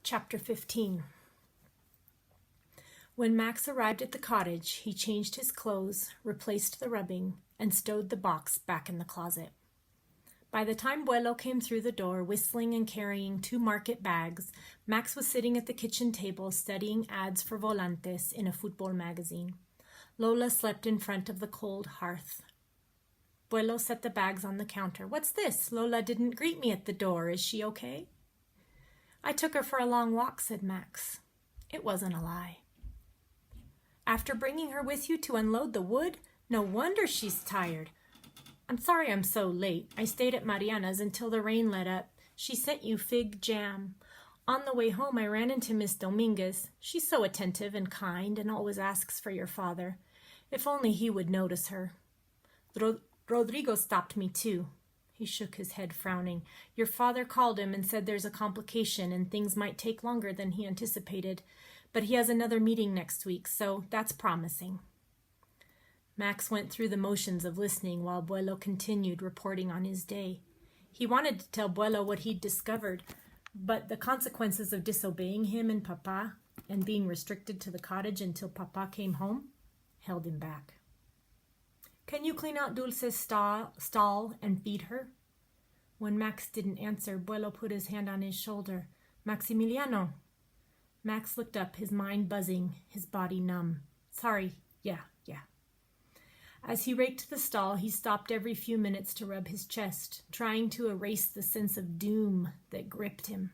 Chapter 15. When Max arrived at the cottage, he changed his clothes, replaced the rubbing, and stowed the box back in the closet. By the time Buelo came through the door, whistling and carrying 2 market bags, Max was sitting at the kitchen table studying ads for volantes in a football magazine. Lola slept in front of the cold hearth. Buelo set the bags on the counter. "What's this? Lola didn't greet me at the door. Is she okay?" "I took her for a long walk," said Max. It wasn't a lie. "After bringing her with you to unload the wood? No wonder she's tired. I'm sorry I'm so late. I stayed at Mariana's until the rain let up. She sent you fig jam. On the way home, I ran into Miss Dominguez. She's so attentive and kind and always asks for your father. If only he would notice her. Rodrigo stopped me too." He shook his head, frowning. "Your father called him and said there's a complication and things might take longer than he anticipated. But he has another meeting next week, so that's promising." Max went through the motions of listening while Buelo continued reporting on his day. He wanted to tell Buelo what he'd discovered, but the consequences of disobeying him and Papa and being restricted to the cottage until Papa came home held him back. "Can you clean out Dulce's stall and feed her?" When Max didn't answer, Buelo put his hand on his shoulder. "Maximiliano." Max looked up, his mind buzzing, his body numb. "Sorry, yeah. As he raked the stall, he stopped every few minutes to rub his chest, trying to erase the sense of doom that gripped him.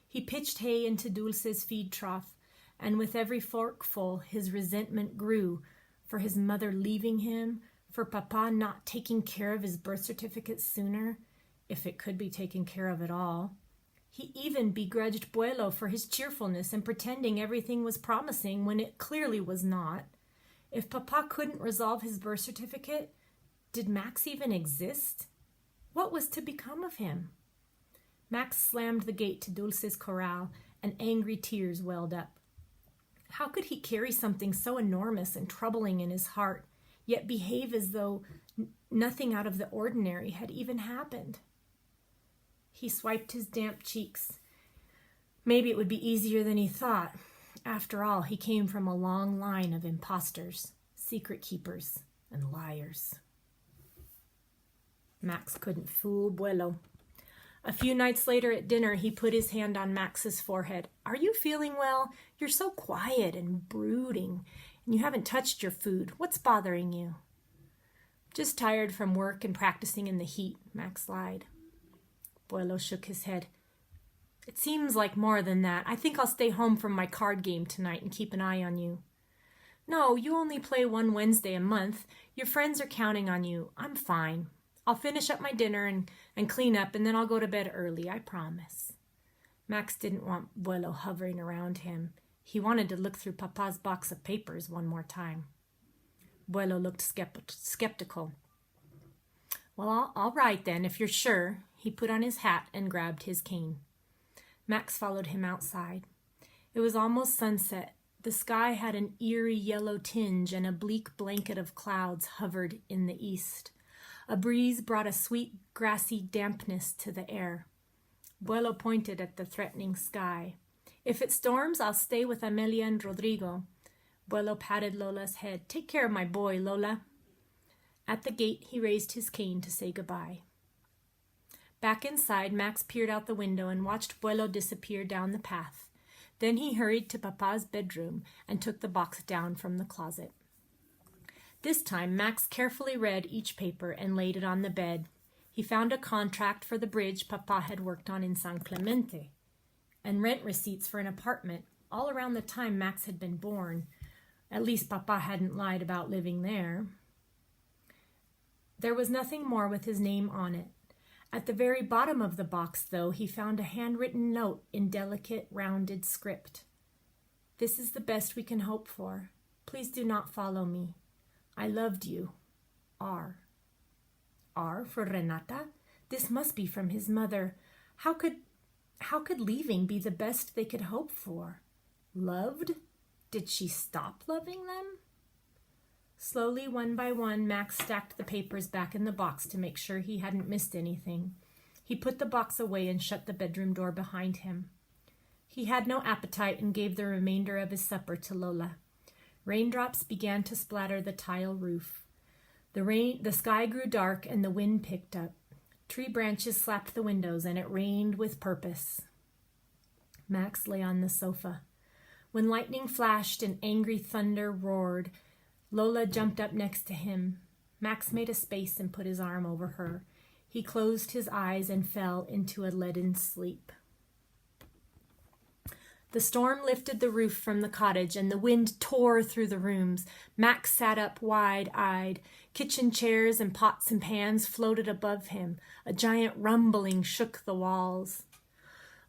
He pitched hay into Dulce's feed trough, and with every forkful his resentment grew for his mother leaving him, for Papa not taking care of his birth certificate sooner, if it could be taken care of at all. He even begrudged Buelo for his cheerfulness and pretending everything was promising when it clearly was not. If Papa couldn't resolve his birth certificate, did Max even exist? What was to become of him? Max slammed the gate to Dulce's corral, and angry tears welled up. How could he carry something so enormous and troubling in his heart, yet behave as though nothing out of the ordinary had even happened? He swiped his damp cheeks. Maybe it would be easier than he thought. After all, he came from a long line of imposters, secret keepers, and liars. Max couldn't fool Buelo. A few nights later at dinner, he put his hand on Max's forehead. "Are you feeling well? You're so quiet and brooding, and you haven't touched your food. What's bothering you?" "Just tired from work and practicing in the heat," Max lied. Buelo shook his head. "It seems like more than that. I think I'll stay home from my card game tonight and keep an eye on you." "No, you only play one Wednesday a month. Your friends are counting on you. I'm fine. I'll finish up my dinner and clean up, and then I'll go to bed early, I promise." Max didn't want Buelo hovering around him. He wanted to look through Papa's box of papers one more time. Buelo looked skeptical. "Well, all right then, if you're sure." He put on his hat and grabbed his cane. Max followed him outside. It was almost sunset. The sky had an eerie yellow tinge, and a bleak blanket of clouds hovered in the east. A breeze brought a sweet, grassy dampness to the air. Buelo pointed at the threatening sky. "If it storms, I'll stay with Amelia and Rodrigo." Buelo patted Lola's head. "Take care of my boy, Lola." At the gate, he raised his cane to say goodbye. Back inside, Max peered out the window and watched Buelo disappear down the path. Then he hurried to Papa's bedroom and took the box down from the closet. This time, Max carefully read each paper and laid it on the bed. He found a contract for the bridge Papa had worked on in San Clemente, and rent receipts for an apartment all around the time Max had been born. At least Papa hadn't lied about living there. There was nothing more with his name on it. At the very bottom of the box, though, he found a handwritten note in delicate, rounded script. "This is the best we can hope for. Please do not follow me. I loved you. R." R for Renata? This must be from his mother. How could leaving be the best they could hope for? Loved? Did she stop loving them? Slowly, one by one, Max stacked the papers back in the box to make sure he hadn't missed anything. He put the box away and shut the bedroom door behind him. He had no appetite and gave the remainder of his supper to Lola. Raindrops began to splatter the tile roof. The sky grew dark and the wind picked up. Tree branches slapped the windows and it rained with purpose. Max lay on the sofa. When lightning flashed and angry thunder roared, Lola jumped up next to him. Max made a space and put his arm over her. He closed his eyes and fell into a leaden sleep. The storm lifted the roof from the cottage and the wind tore through the rooms. Max sat up wide-eyed. Kitchen chairs and pots and pans floated above him. A giant rumbling shook the walls.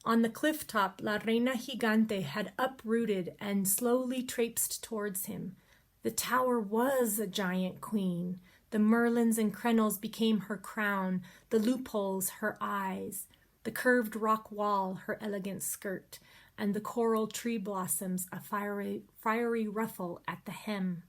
On the cliff top, La Reina Gigante had uprooted and slowly traipsed towards him. The tower was a giant queen. The merlins and crenels became her crown, the loopholes her eyes, the curved rock wall her elegant skirt, and the coral tree blossoms a fiery ruffle at the hem.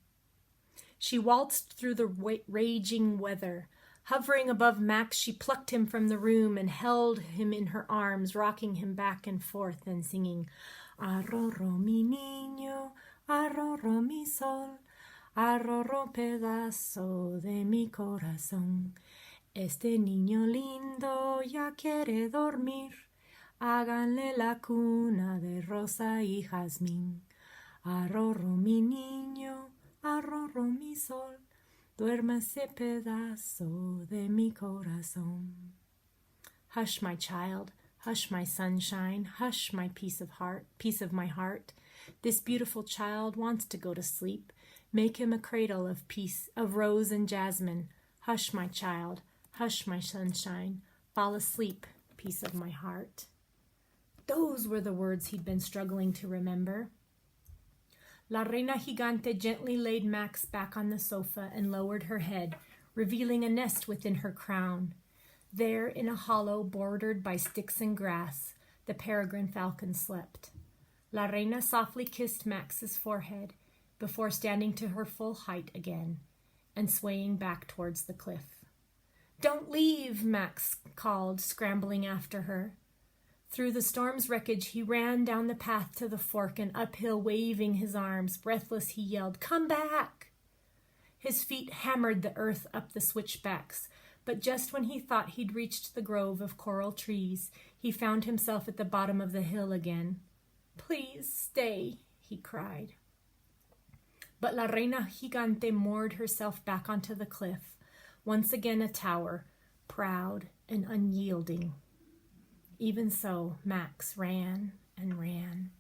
She waltzed through the raging weather. Hovering above Max, she plucked him from the room and held him in her arms, rocking him back and forth and singing, Arrorro mi niño, arrorro mi sol, arrorro pedazo de mi corazón. Este niño lindo ya quiere dormir. Háganle la cuna de rosa y jazmín. Arrorro mi niño, arrorro mi sol, duérmase pedazo de mi corazón. Hush, my child, hush, my sunshine, hush, my piece of my heart. This beautiful child wants to go to sleep. Make him a cradle of peace, of rose and jasmine. Hush, my child, hush, my sunshine, fall asleep, piece of my heart. Those were the words he'd been struggling to remember. La Reina Gigante gently laid Max back on the sofa and lowered her head, revealing a nest within her crown. There, in a hollow bordered by sticks and grass, the peregrine falcon slept. La Reina softly kissed Max's forehead before standing to her full height again and swaying back towards the cliff. "Don't leave," Max called, scrambling after her. Through the storm's wreckage, he ran down the path to the fork and uphill, waving his arms. Breathless, he yelled, "Come back!" His feet hammered the earth up the switchbacks, but just when he thought he'd reached the grove of coral trees, he found himself at the bottom of the hill again. "Please stay," he cried. But La Reina Gigante moored herself back onto the cliff, once again a tower, proud and unyielding. Even so, Max ran and ran.